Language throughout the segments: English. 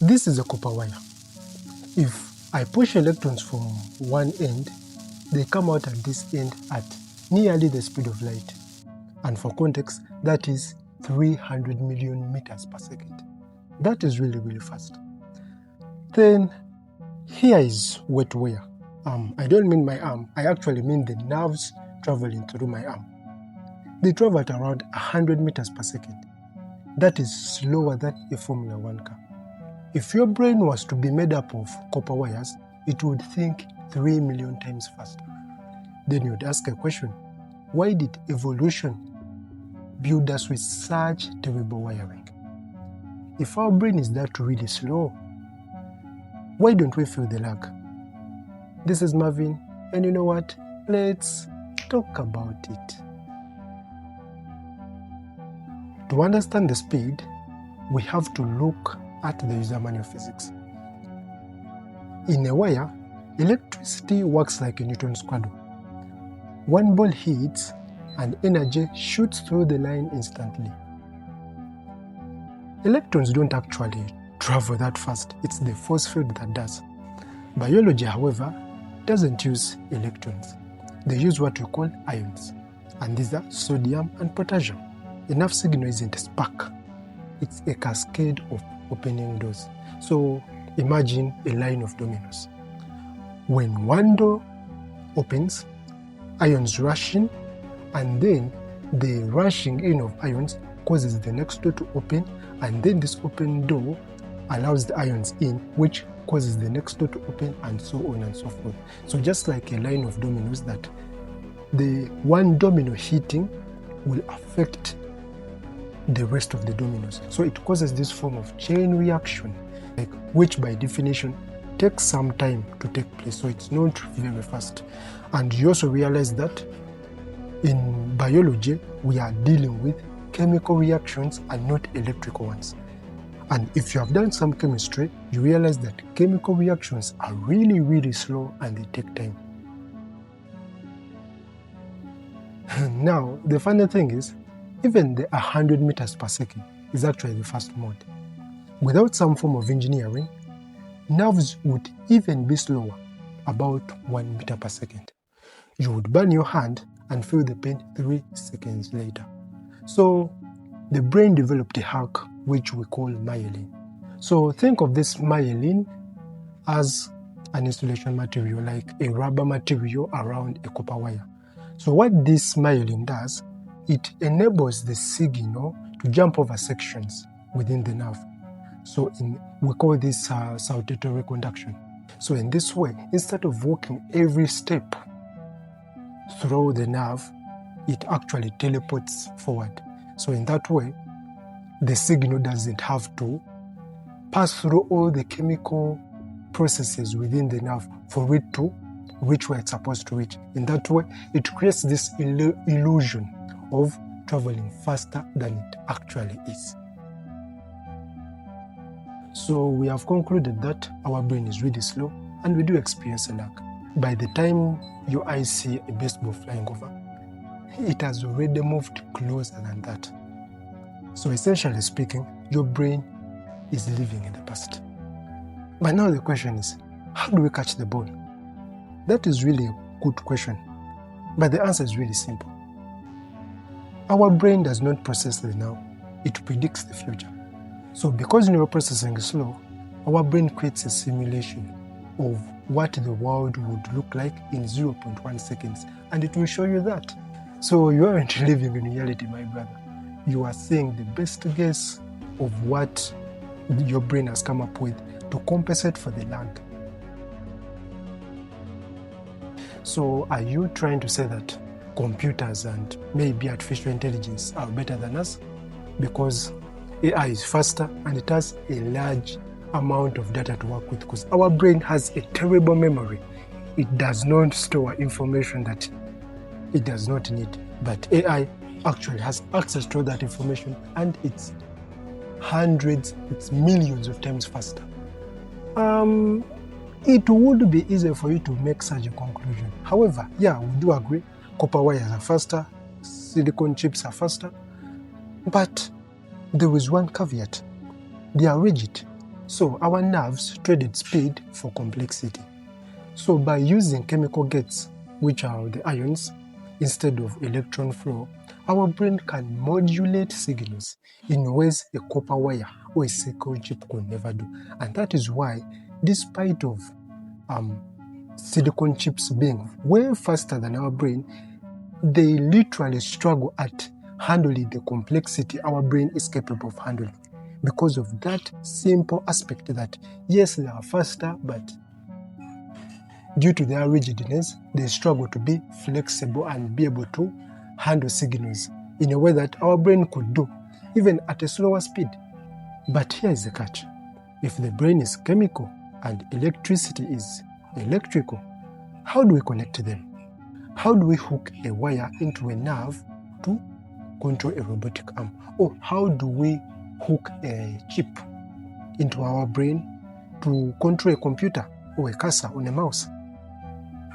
This is a copper wire. If I push electrons from one end, they come out at this end at nearly the speed of light. And for context, that is 300 million meters per second. That is really, really fast. Then here is wetware. I don't mean my arm, I actually mean the nerves traveling through my arm. They travel at around 100 meters per second. That is slower than a Formula 1 car. If your brain was to be made up of copper wires, it would think 3 million times faster. Then you would ask a question, why did evolution build us with such terrible wiring? If our brain is that really slow, why don't we feel the lag? This is Marvin, and you know what? Let's talk about it. To understand the speed, we have to look at the user manual physics. In a wire, electricity works like a Newton's cradle. One ball hits and energy shoots through the line instantly. Electrons don't actually travel that fast, it's the force field that does. Biology, however, doesn't use electrons. They use what we call ions, and these are sodium and potassium. Enough signal isn't a spark, it's a cascade of opening doors. So imagine a line of dominoes. When one door opens, ions rush in, and then the rushing in of ions causes the next door to open, and then this open door allows the ions in, which causes the next door to open, and so on and so forth. So just like a line of dominoes, that the one domino hitting will affect the rest of the dominoes. So it causes this form of chain reaction, which by definition takes some time to take place, so it's not very fast. And you also realize that in biology we are dealing with chemical reactions and not electrical ones. And if you have done some chemistry, you realize that chemical reactions are really, really slow and they take time. Now, the funny thing is, even the 100 meters per second is actually the fast mode. Without some form of engineering, nerves would even be slower, about 1 meter per second. You would burn your hand and feel the pain 3 seconds later. So the brain developed a hack which we call myelin. So think of this myelin as an insulation material, like a rubber material around a copper wire. So what this myelin does, it enables the signal to jump over sections within the nerve. So we call this saltatory conduction. So in this way, instead of walking every step through the nerve, it actually teleports forward. So in that way, the signal doesn't have to pass through all the chemical processes within the nerve for it to reach where it's supposed to reach. In that way, it creates this illusion of traveling faster than it actually is. So we have concluded that our brain is really slow and we do experience a lag. By the time your eyes see a baseball flying over, it has already moved closer than that. So essentially speaking, your brain is living in the past. But now the question is, how do we catch the ball? That is really a good question, but the answer is really simple. Our brain does not process the now, it predicts the future. So because neuroprocessing is slow, our brain creates a simulation of what the world would look like in 0.1 seconds, and it will show you that. So you aren't living in reality, my brother. You are seeing the best guess of what your brain has come up with to compensate for the lag. So are you trying to say that computers and maybe artificial intelligence are better than us? Because AI is faster and it has a large amount of data to work with, because our brain has a terrible memory. It does not store information that it does not need. But AI actually has access to that information, and it's millions of times faster. It would be easier for you to make such a conclusion. However, yeah, we do agree, copper wires are faster, silicon chips are faster, but there is one caveat. They are rigid. So our nerves traded speed for complexity. So by using chemical gates, which are the ions, instead of electron flow, our brain can modulate signals in ways a copper wire or a silicon chip could never do. And that is why, despite of silicon chips being way faster than our brain, they literally struggle at handling the complexity our brain is capable of handling. Because of that simple aspect that, yes, they are faster, but due to their rigidness, they struggle to be flexible and be able to handle signals in a way that our brain could do, even at a slower speed. But here is the catch. If the brain is chemical and electricity is electrical, how do we connect them? How do we hook a wire into a nerve to control a robotic arm? Or how do we hook a chip into our brain to control a computer or a cursor on a mouse?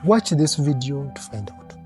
Watch this video to find out.